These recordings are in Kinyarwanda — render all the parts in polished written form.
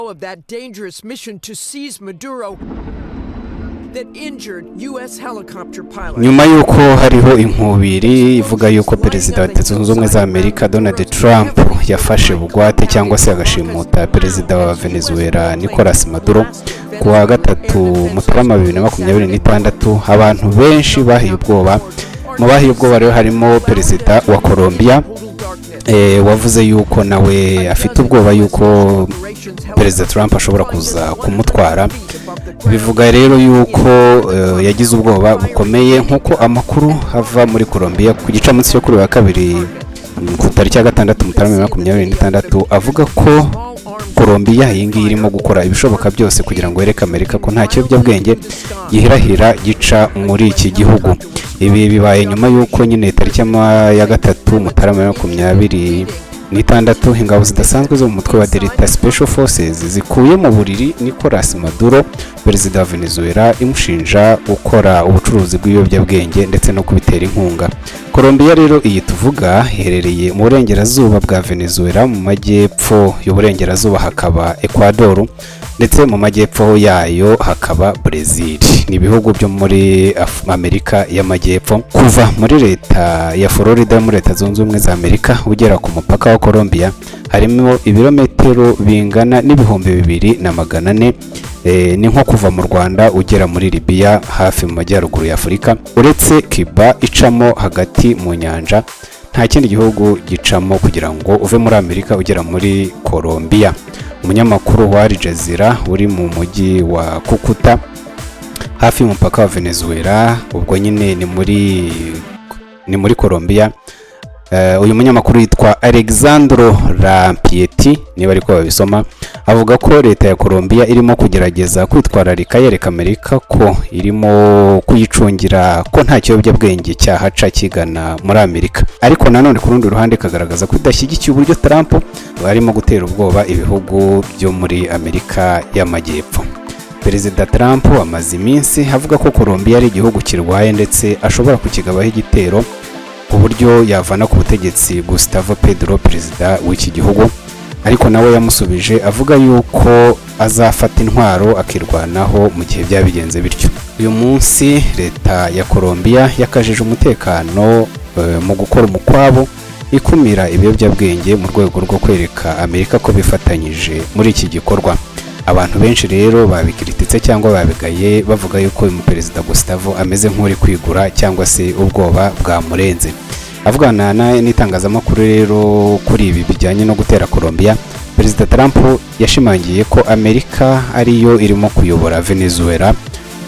of that dangerous mission to seize Maduro that injured US helicopter pilot. Nyuma yuko hariho inkubiri ivuga yuko perezida wa Leta Zunze Ubumwe za Amerika Donald Trump yafashe bugwate cyangwa se agashimuta perezida wa Venezuela Nicolas Maduro kuwa gatatu Mutarama 2026, abantu benshi bahiye ubwoba. Mu bahiye ubwoba rero harimo perezida wa Colombia wavuze yuko nawe afite ubwoba yuko perezida Trump ashobora kuza kumutwara. Bivuga rero yuko yagize ubwoba bukomeye nkuko amakuru ava muri Colombia ku gicamunsi cyo kuri wa kabiri ku tariki ya 6 Mutarama 2026 avuga ko Colombia yingi irimo gukora ibishoboka byose kugira ngo yereke Amerika ko nta kiyobyabwenge gihirahira gica muri iki gihugu. Ibi bibaye nyuma yuko nyine tariki ya 3 Mutarama 2026 ingabo zidasanzwe zo mu mutwe wa Delta Special Forces zikuye mu buriri Nicolas Maduro, perezida wa Venezuela, imushinja gukora ubucuruzi bw'ibiyobyabwenge ndetse no kubitera inkunga. Colombia rero iyi tuvuga iherereye mu burengerazuba bwa Venezuela, mu majyepfo y'uburengerazuba hakaba Ecuador, ndetse mu majyepfo yayo hakaba Brazil. Ni ibihugu byo muri Amerika y'amajyepfo. Kuva muri leta ya Florida muri Leta Zunze Ubumwe za Amerika ugera ku mupaka wa Colombia harimo ibirometero bingana n'ibihumbi 2400. Ni nko kuva mu Rwanda ugera muri Libya hafi mu majyaruguru ya Afurika. Uretse Cuba icamo hagati mu nyanja, nta kindi gihugu gicamo kugira ngo uve muri Amerika ugera muri Colombia. Umunyamakuru wa Al Jazeera uri mu mujyi wa Cucuta hafi y'umupaka wa Venezuela, ubwo nyine ni muri Colombia. Uyu munyamakuru yitwa Alexandro Rampieti, niba ariko babisoma, avuga ko leta ya Colombia irimo kugerageza kwitwararika yereka Amerika ko irimo kuyicungira ko nta kiyobyabwenge cyahaca kigana muri Amerika. Ariko nanone ku rundi ruhande kagaragaza ko idashyigikiye uburyo Trump arimo gutera ubwoba ibihugu byo muri Amerika y'amajyepfo. Perezida Trump amaze iminsi avuga ko Colombia ari igihugu kirwaye ndetse ashobora kukigabaho igitero ku buryo yavana ku butegetsi Gustavo Petro, perezida w'iki gihugu. Ariko nawe yamusubije avuga yuko azafata intwaro akirwanaho mu gihe byabigenze bityo. Uyu munsi leta ya Colombia yakajije umutekano mu gukora umukwabo ikumira ibiyobyabwenge mu rwego rwo kwereka Amerika ko bifatanyije muri iki gikorwa. Abantu benshi rero babikrititse cyangwa babigaye bavuga yuko uyu perezida Gustavo ameze nk'uri kwigura cyangwa se ubwoba bwamurenze. Avugana n'itangazamakuru rero kuri ibi bijyanye no gutera Colombia, perezida Trump yashimangiye ko Amerika ariyo irimo kuyobora Venezuela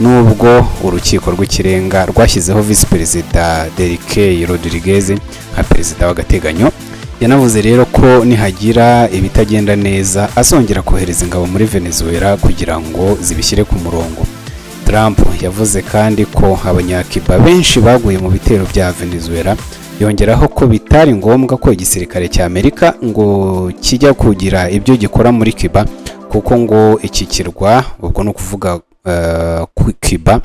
nubwo urukiko rw'ikirenga rwashyizeho vice perezida Delcy Rodriguez nka perezida w'agateganyo. Yanavuze rero ko nihagira ibitagenda neza azongera kohereza ingabo muri Venezuela kugira ngo zibishyire ku murongo. Trump yavuze kandi ko abanyakiba benshi baguye mu bitero bya Venezuela, yongeraho ko bitari ngombwa ko igisirikare cya Amerika ngo kijya kugira ibyo gikora muri Cuba kuko ngo iki kirwa, ubwo no kuvuga Cuba,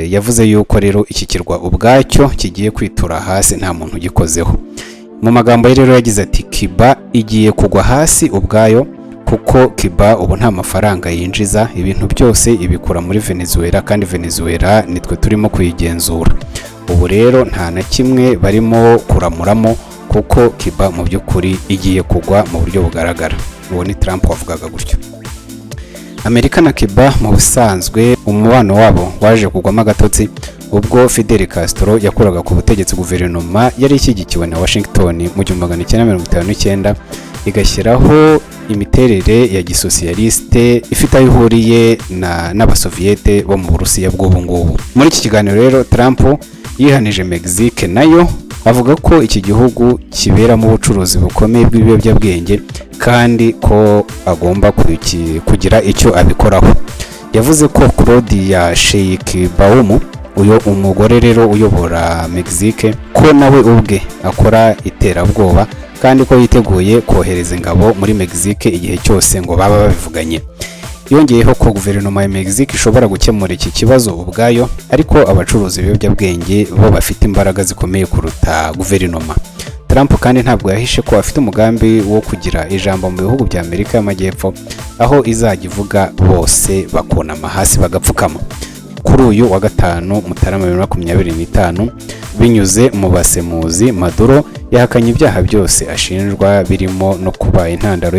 yavuze yuko rero iki kirwa ubwacyo kigiye kwitura hasi nta muntu ugikozeho. Mu magambo ye rero yagize ati Cuba igiye kugwa hasi ubwayo kuko Cuba ubu nta mafaranga yinjiza, ibintu byose ibikura muri Venezuela kandi Venezuela nitwe turimo kuyigenzura. Ubu rero nta na kimwe barimo kuramuramo kuko Cuba mu by'ukuri igiye kugwa mu buryo bugaragara. Uwo ni Trump wavugaga gutyo. Amerika na Cuba mu busanzwe umubano wabo waje kugwamo agatotsi ubwo Fidel Castro yakuraga ku butegetsi. Guverinoma yari ishyigikiwe na Washington mu 1959 igashyiraho imiterere ya gisosiyaliste ifite aho ihuriye n'abasoviyete bo mu Burusiya bw'ubu ngubu. Muri iki kiganiro rero Trump yihanije Mexique nayo avuga ko iki gihugu kiberamo ubucuruzi bukomeye bw'ibiyobyabwenge kandi ko agomba kugira icyo abikoraho. Yavuze ko Claudia Sheinbaum, uyo umugore rero uyobora Mexique, ko nawe ubwe akora iterabwoba kandi ko yiteguye kohereza ingabo muri Mexique igihe cyose ngo baba babivuganye. Yongeyeho ko guverinoma ya Mexique ishobora gukemura iki kibazo ubwayo, ariko abacuruzi b'ibiyobyabwenge bo bafite imbaraga zikomeye kuruta guverinoma. Trump kandi ntabwo yahishe ko afite umugambi wo kugira ijambo mu bihugu bya Amerika y'Amajyepfo aho izajya ivuga bose bakunama hasi bagapfukama. Kuri uyu wa gatanu Mutarama 2025 binyuze mu basemuzi, Maduro yahakanye ibyaha byose ashinjwa birimo no kuba intandaro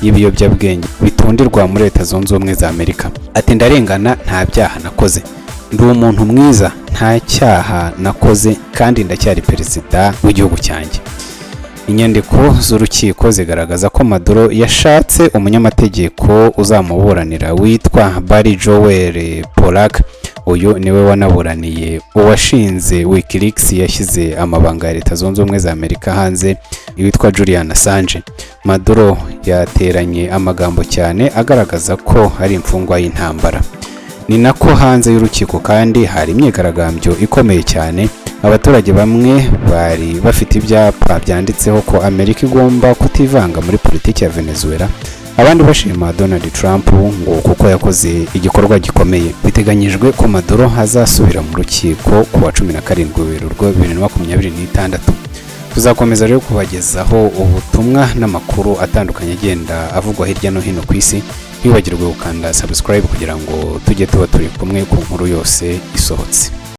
y'ibiyobyabwenge bitundirwa muri Leta Zunze Ubumwe za Amerika. Ati ndarengana, nta byaha nakoze, ndi umuntu mwiza, nta cyaha nakoze kandi ndacyari perezida w'igihugu cyanjye. Inyandiko z'urukiko zigaragaza ko Maduro yashatse umunyamategeko uzamuburanira witwa Barry Joel Pollack. Uyu niwe wanaburaniye uwashinze WikiLeaks yashyize amabanga ya Leta Zunze Ubumwe za Amerika hanze, witwa Julian Assange. Maduro yateranye amagambo cyane agaragaza ko ari imfungwa y'intambara. Ni nako hanze y'urukiko kandi hari imyigaragambyo ikomeye cyane. Abaturage bamwe bari bafite ibyapa byanditseho ko Amerika igomba kutivanga muri politiki ya Venezuela, abandi bashima Donald Trump ngo kuko yakoze igikorwa gikomeye. Biteganyijwe ko Maduro azasubira mu rukiko ku wa 17 Werurwe 2026. Tuzakomeza rero kubagezaho ubutumwa n'amakuru atandukanye agenda avugwa hirya no hino ku isi. Ntibagirwe gukanda subscribe kugira ngo tujye tuba turi kumwe ku nkuru yose isohotse.